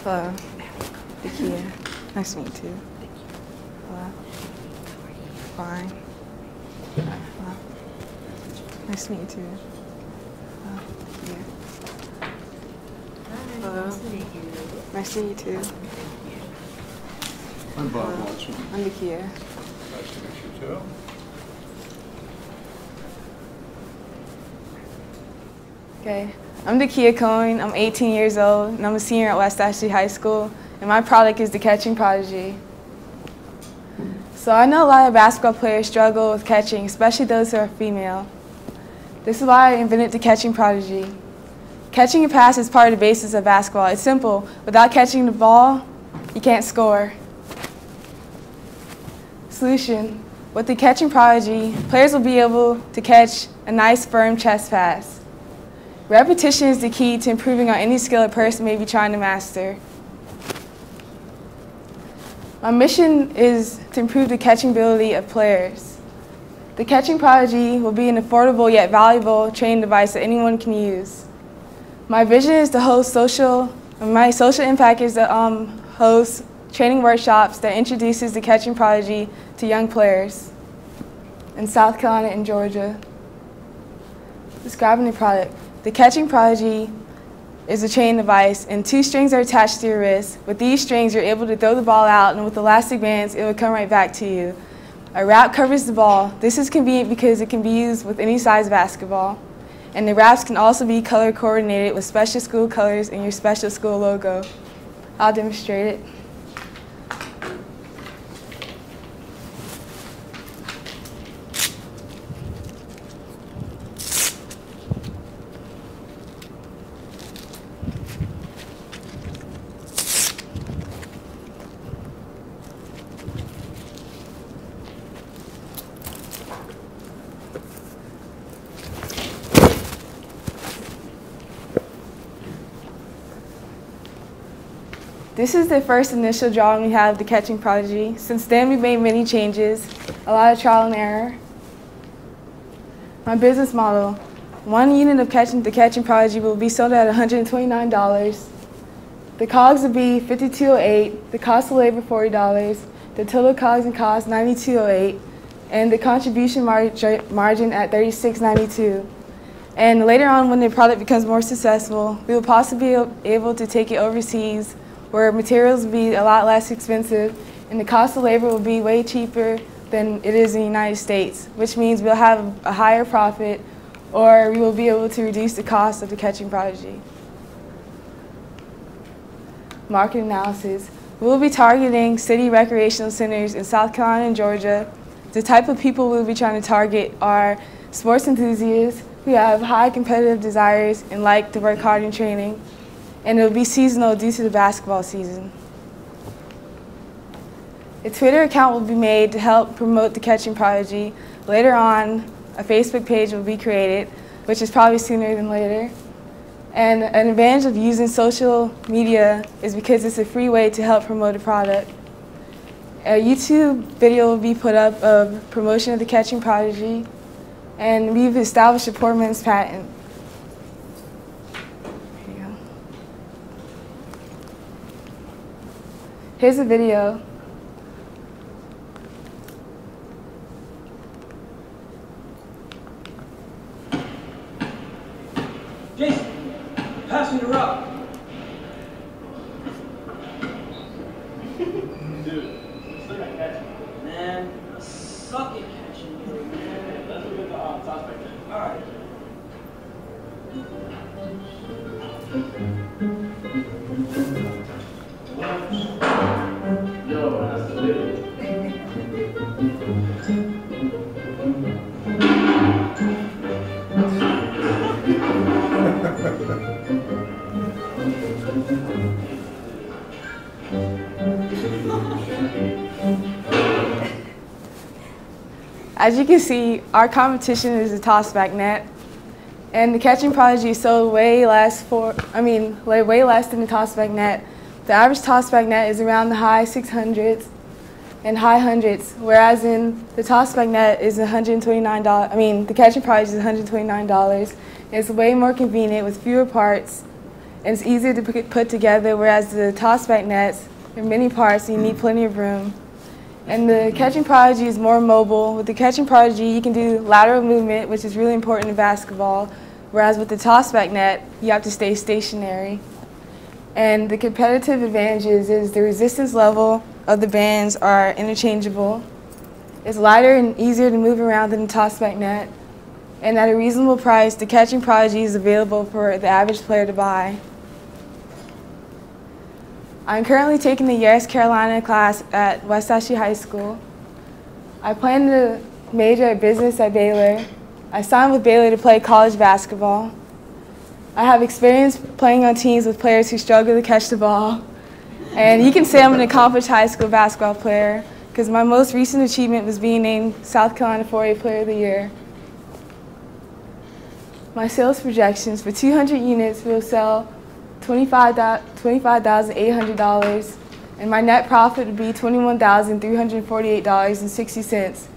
Hello. Dekeiya. Nice to meet you too. Hello. Fine. Hello. Nice to meet you too. Hello. Dekeiya. Hello. Nice to meet you too. I'm Bob Watson. I'm Dekeiya. Nice to meet you too. Okay. I'm Dekeiya Cohen. I'm 18 years old, and I'm a senior at West Ashley High School, and my product is the Catching Prodigy. So I know a lot of basketball players struggle with catching, especially those who are female. This is why I invented the Catching Prodigy. Catching a pass is part of the basis of basketball. It's simple. Without catching the ball, you can't score. Solution. With the Catching Prodigy, players will be able to catch a nice, firm chest pass. Repetition is the key to improving on any skill a person may be trying to master. My mission is to improve the catching ability of players. The Catching Prodigy will be an affordable yet valuable training device that anyone can use. My vision is to host my social impact is to host training workshops that introduces the Catching Prodigy to young players in South Carolina and Georgia. Describing the product. The Catching Prodigy is a training device, and 2 strings are attached to your wrist. With these strings, you're able to throw the ball out, and with elastic bands, it will come right back to you. A wrap covers the ball. This is convenient because it can be used with any size basketball. And the wraps can also be color coordinated with special school colors and your special school logo. I'll demonstrate it. This is the first initial drawing we have of the Catching Prodigy. Since then, we've made many changes, a lot of trial and error. My business model. 1 unit of the Catching Prodigy will be sold at $129. The COGS will be $52.08, the cost of labor $40, the total COGS and cost $92.08, and the contribution margin at $36.92. And later on, when the product becomes more successful, we will possibly be able to take it overseas, where materials will be a lot less expensive and the cost of labor will be way cheaper than it is in the United States, which means we'll have a higher profit, or we will be able to reduce the cost of the Catching Prodigy. Market analysis. We will be targeting city recreational centers in South Carolina and Georgia. The type of people we'll be trying to target are sports enthusiasts who have high competitive desires and like to work hard in training. And it will be seasonal due to the basketball season. A Twitter account will be made to help promote the Catching Prodigy. Later on, a Facebook page will be created, which is probably sooner than later. And an advantage of using social media is because it's a free way to help promote a product. A YouTube video will be put up of promotion of the Catching Prodigy, and we've established a poor man's patent. Here's a video. Jason, pass me the rock. Dude, still got catching. Man, I suck at catching, man. Let's look at the toss back then. All right. Yo, that's the video. As you can see, our competition is the tossback net, and the Catching Prodigy sold way less than the tossback net. The average tossback net is around the high 600s and high hundreds, whereas in the tossback net is $129. The Catching Prodigy is $129. It's way more convenient with fewer parts, and it's easier to put together, whereas the tossback nets are many parts and you need plenty of room. And the Catching Prodigy is more mobile. With the Catching Prodigy, you can do lateral movement, which is really important in basketball, whereas with the tossback net, you have to stay stationary. And the competitive advantages is the resistance level of the bands are interchangeable. It's lighter and easier to move around than the tossback net. And at a reasonable price, the Catching Prodigy is available for the average player to buy. I'm currently taking the Yescarolina class at West Ashley High School. I plan to major at business at Baylor. I signed with Baylor to play college basketball. I have experience playing on teams with players who struggle to catch the ball. And you can say I'm an accomplished high school basketball player because my most recent achievement was being named South Carolina 4A Player of the Year. My sales projections for 200 units will sell $25,800, and my net profit would be $21,348.60.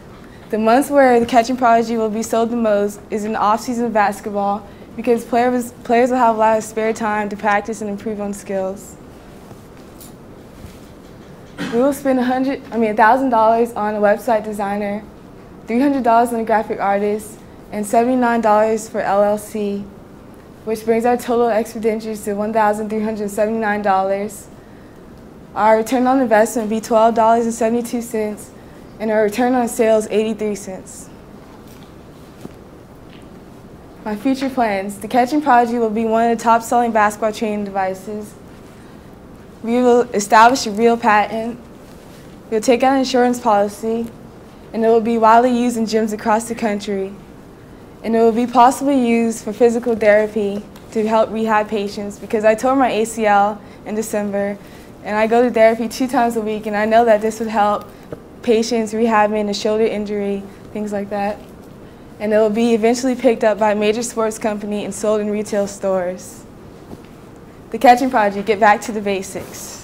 The months where the Catching Prodigy will be sold the most is in the off-season of basketball because players will have a lot of spare time to practice and improve on skills. We will spend $1,000 on a website designer, $300 on a graphic artist, and $79 for LLC, which brings our total expenditures to $1,379. Our return on investment would be $12.72, and our return on sales 83 cents. My future plans. The Catching Prodigy will be one of the top-selling basketball training devices. We will establish a real patent. We'll take out an insurance policy, and it will be widely used in gyms across the country. And it will be possibly used for physical therapy to help rehab patients because I tore my ACL in December, and I go to therapy 2 times a week, and I know that this would help patients rehabbing a shoulder injury, things like that. And it will be eventually picked up by a major sports company and sold in retail stores. The Catching Prodigy, get back to the basics.